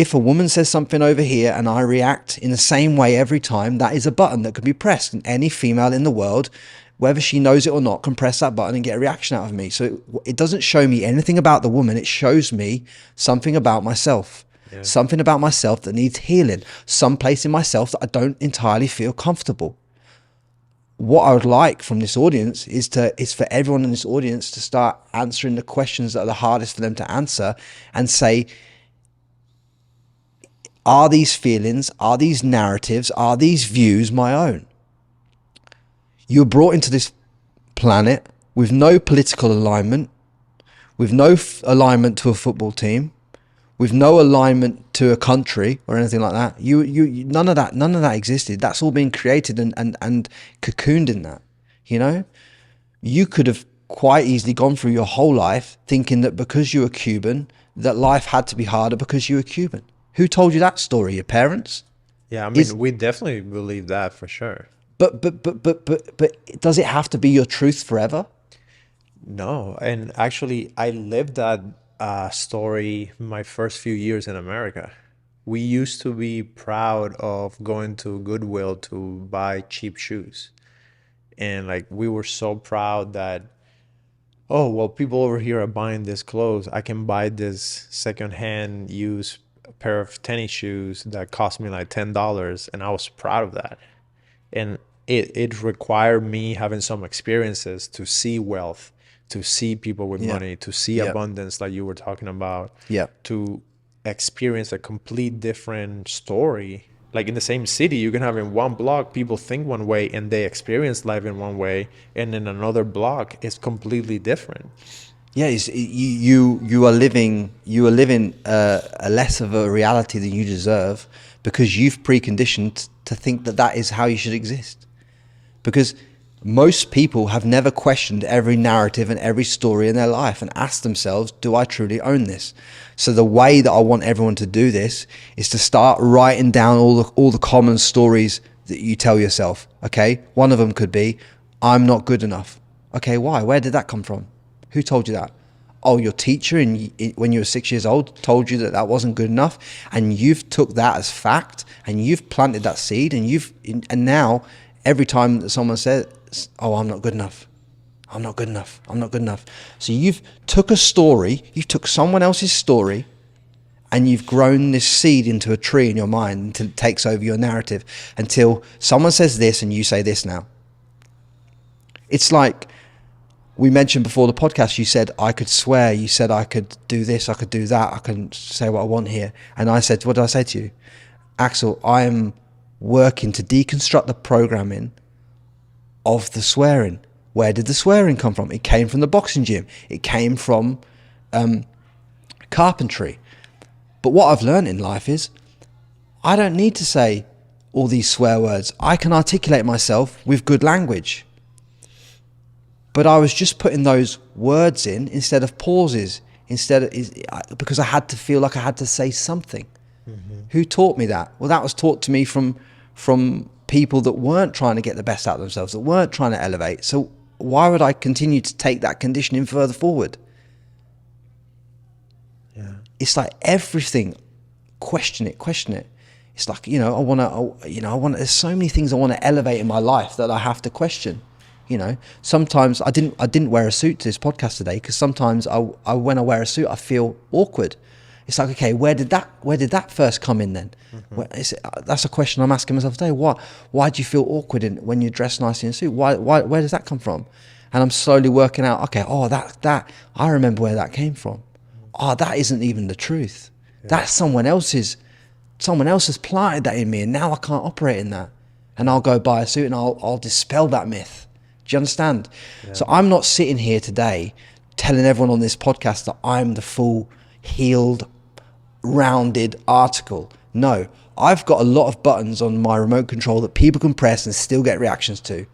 if a woman says something over here and I react in the same way every time, that is a button that can be pressed, and any female in the world, whether she knows it or not, can press that button and get a reaction out of me. So it doesn't show me anything about the woman. It shows me something about myself, something about myself that needs healing, some place in myself that I don't entirely feel comfortable. What I would like from this audience is for everyone in this audience to start answering the questions that are the hardest for them to answer, and say, are these feelings, are these narratives, are these views my own? You're brought into this planet with no political alignment, with no alignment to a football team, with no alignment to a country or anything like that. None of that existed. That's all been created and cocooned in that. You know, you could have quite easily gone through your whole life thinking that because you were Cuban, that life had to be harder because you were Cuban. Who told you that story? Your parents? Yeah, I mean, we definitely believe that for sure. But does it have to be your truth forever? No, and actually, I lived that story my first few years in America. We used to be proud of going to Goodwill to buy cheap shoes. And like, we were so proud that, oh, well, people over here are buying this clothes. I can buy this secondhand used pair of tennis shoes that cost me like $10. And I was proud of that. And it required me having some experiences to see wealth, to see people with money, to see abundance like you were talking about, to experience a complete different story. Like in the same city, you can have in one block, people think one way and they experience life in one way, and in another block, it's completely different. Yeah, you are living a less of a reality than you deserve, because you've preconditioned to think that is how you should exist. Because most people have never questioned every narrative and every story in their life and asked themselves, do I truly own this? So the way that I want everyone to do this is to start writing down all the common stories that you tell yourself. Okay, one of them could be, I'm not good enough. Okay, why? Where did that come from? Who told you that? Oh, your teacher when you were 6 years old told you that wasn't good enough, and you've took that as fact, and you've planted that seed, and now every time that someone says, oh, I'm not good enough, I'm not good enough, I'm not good enough. So you've took a story, you took someone else's story, and you've grown this seed into a tree in your mind until it takes over your narrative, until someone says this and you say this now. It's like we mentioned before the podcast, you said I could swear, you said I could do this, I could do that, I can say what I want here. And I said, what did I say to you? Axel, I am working to deconstruct the programming of the swearing. Where did the swearing come from? It came from the boxing gym. It came from carpentry. But what I've learned in life is I don't need to say all these swear words. I can articulate myself with good language. But I was just putting those words in instead of pauses, because I had to feel like I had to say something. Mm-hmm. Who taught me that? Well, that was taught to me from people that weren't trying to get the best out of themselves, that weren't trying to elevate. So why would I continue to take that conditioning further forward? Yeah. It's like everything, question it. It's like, there's so many things I want to elevate in my life that I have to question. You know, sometimes I didn't wear a suit to this podcast today because sometimes when I wear a suit, I feel awkward. It's like, okay, where did that first come in then? Mm-hmm. That's a question I'm asking myself today. Why do you feel awkward when you're dressed nicely in a suit? Where does that come from? And I'm slowly working out, okay, that I remember where that came from. Oh, that isn't even the truth. Yeah. That's someone else has planted that in me, and now I can't operate in that. And I'll go buy a suit and I'll dispel that myth. Do you understand? Yeah. So I'm not sitting here today telling everyone on this podcast that I'm the full, healed, rounded article. No, I've got a lot of buttons on my remote control that people can press and still get reactions to.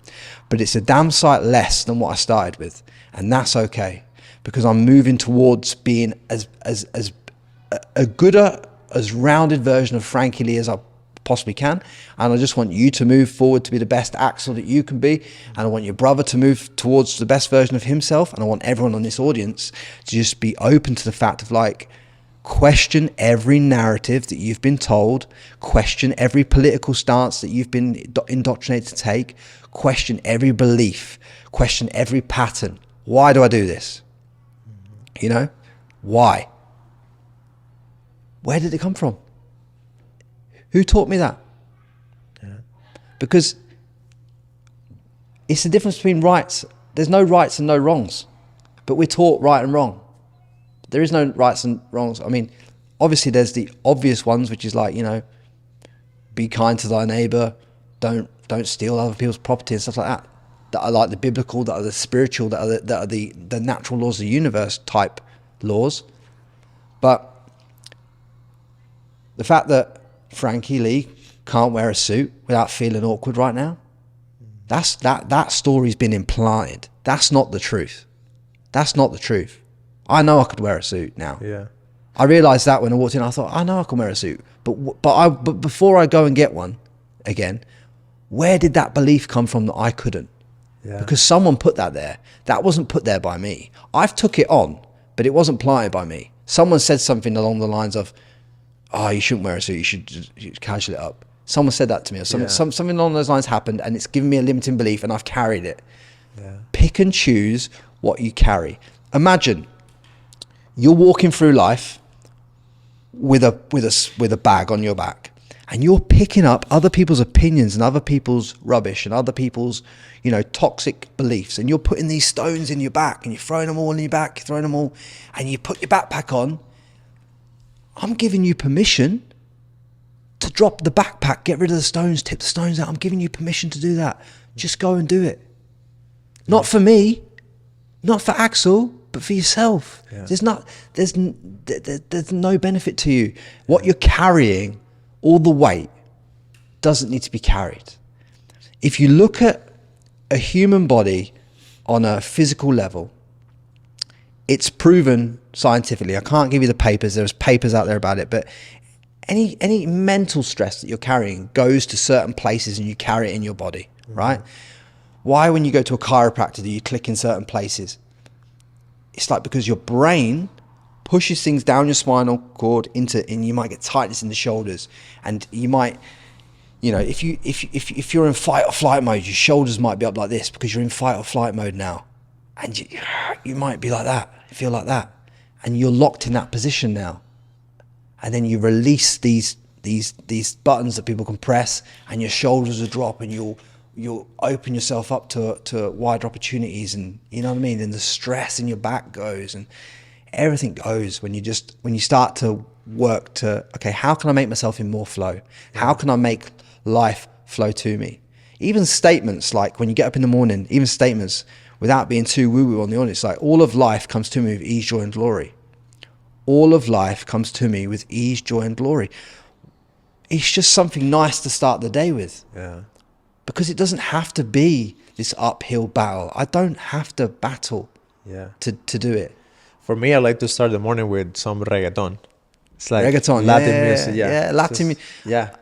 But it's a damn sight less than what I started with. And that's okay, because I'm moving towards being as rounded version of Frankie Lee as I possibly can. And I just want you to move forward to be the best Axel that you can be, and I want your brother to move towards the best version of himself, and I want everyone on this audience to just be open to the fact of like Question every narrative that you've been told. Question every political stance that you've been indoctrinated to take. Question every belief. Question every pattern. Why do I do this? You know? Why? Where did it come from? Who taught me that? Yeah. Because it's the difference between rights. There's no rights and no wrongs. But we're taught right and wrong. There is no rights and wrongs. I mean, obviously there's the obvious ones, which is like, you know, be kind to thy neighbor, don't steal other people's property and stuff like that. That are like the biblical, that are the spiritual, that are the natural laws of the universe type laws. But the fact that Frankie Lee can't wear a suit without feeling awkward right now, that story's been implanted. That's not the truth. That's not the truth. I know I could wear a suit now. Yeah. I realized that when I walked in. I thought, I know I can wear a suit, but before I go and get one again, where did that belief come from that I couldn't? Yeah. Because someone put that there. That wasn't put there by me. I've took it on, but it wasn't planted by me. Someone said something along the lines of, "Oh, you shouldn't wear a suit. You should casual it up." Someone said that to me, or something along those lines happened, and it's given me a limiting belief, and I've carried it. Yeah. Pick and choose what you carry. Imagine you're walking through life with a bag on your back, and you're picking up other people's opinions and other people's rubbish and other people's, you know, toxic beliefs, and you're putting these stones in your back and you're throwing them all in your back, you're throwing them all, and you put your backpack on. I'm giving you permission to drop the backpack, get rid of the stones, tip the stones out. I'm giving you permission to do that. Just go and do it. Not for me, not for Axel, but for yourself. Yeah. There's no benefit to you. What you're carrying, all the weight, doesn't need to be carried. If you look at a human body on a physical level, it's proven scientifically. I can't give you the papers. There's papers out there about it, but any mental stress that you're carrying goes to certain places and you carry it in your body, right? Why, when you go to a chiropractor, do you click in certain places? It's like because your brain pushes things down your spinal cord and you might get tightness in the shoulders, and you might, you know, if you're in fight or flight mode, your shoulders might be up like this because you're in fight or flight mode now, and you might be like that, feel like that, and you're locked in that position now. And then you release these buttons that people can press, and your shoulders will drop, and you'll open yourself up to wider opportunities, and you know what I mean. And the stress in your back goes, and everything goes when you start to work to, okay, how can I make myself in more flow? How can I make life flow to me? Even statements like when you get up in the morning, even statements without being too woo-woo on the audience, like all of life comes to me with ease, joy, and glory. All of life comes to me with ease, joy, and glory. It's just something nice to start the day with. Yeah. Because it doesn't have to be this uphill battle. I don't have to battle to do it. For me, I like to start the morning with some reggaeton. It's like Reggaeton, Latin music. Yeah, Latin music. Yeah.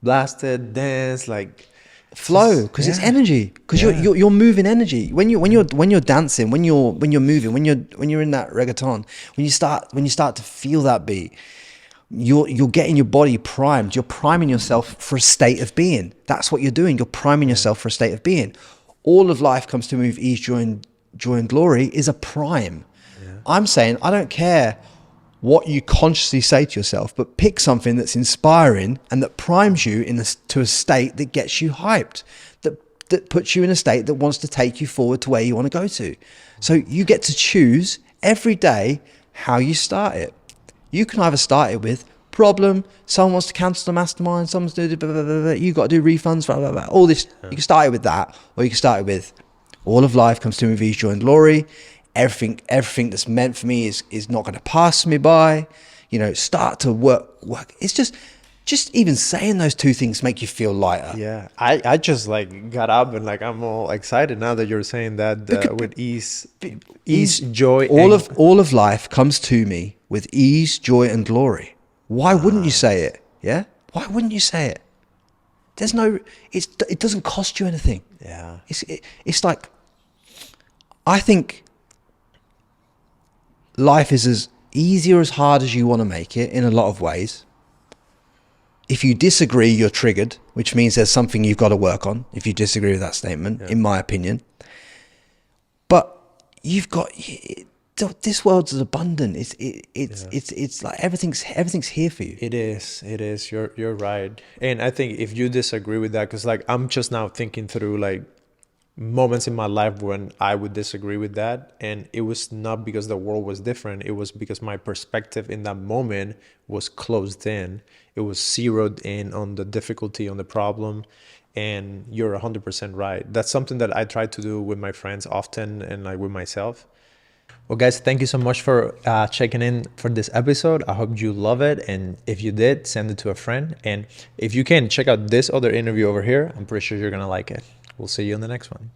Blasted, dance, like flow, because it's energy. Because you're moving energy. When you're dancing, when you're moving, when you're in that reggaeton, when you start to feel that beat, you're getting your body primed. You're priming yourself for a state of being. That's what you're doing. You're priming yourself for a state of being. All of life comes to me with ease, joy, and glory is a prime. Yeah. I'm saying I don't care what you consciously say to yourself, but pick something that's inspiring and that primes you to a state that gets you hyped, that puts you in a state that wants to take you forward to where you want to go to. So you get to choose every day how you start it. You can either start it with problem, someone wants to cancel the mastermind, someone's doing blah, blah, blah, blah, you got to do refunds, blah, blah, blah, all this. You can start it with that, or you can start it with all of life comes to me with ease, joy, and glory. Everything that's meant for me is not going to pass me by. You know, start to work. It's just even saying those two things make you feel lighter. Yeah, I just like got up and like I'm all excited now that you're saying that with ease, joy. All of life comes to me with ease, joy, and glory. Why wouldn't you say it? Yeah, why wouldn't you say it? There's no. It doesn't cost you anything. Yeah, it's like, I think life is easy or as hard as you want to make it in a lot of ways. If you disagree, you're triggered, which means there's something you've got to work on if you disagree with that statement, in my opinion. But you've got, this world's abundant. It's like everything's here for you. It is. You're right. And I think if you disagree with that, because like I'm just now thinking through like moments in my life when I would disagree with that, and it was not because the world was different. It was because my perspective in that moment was closed in. It was zeroed in on the difficulty, on the problem. And you're 100% right. That's something that I try to do with my friends often, and like with myself. Well, guys, thank you so much for checking in for this episode. I hope you love it. And if you did, send it to a friend. And if you can, check out this other interview over here. I'm pretty sure you're going to like it. We'll see you in the next one.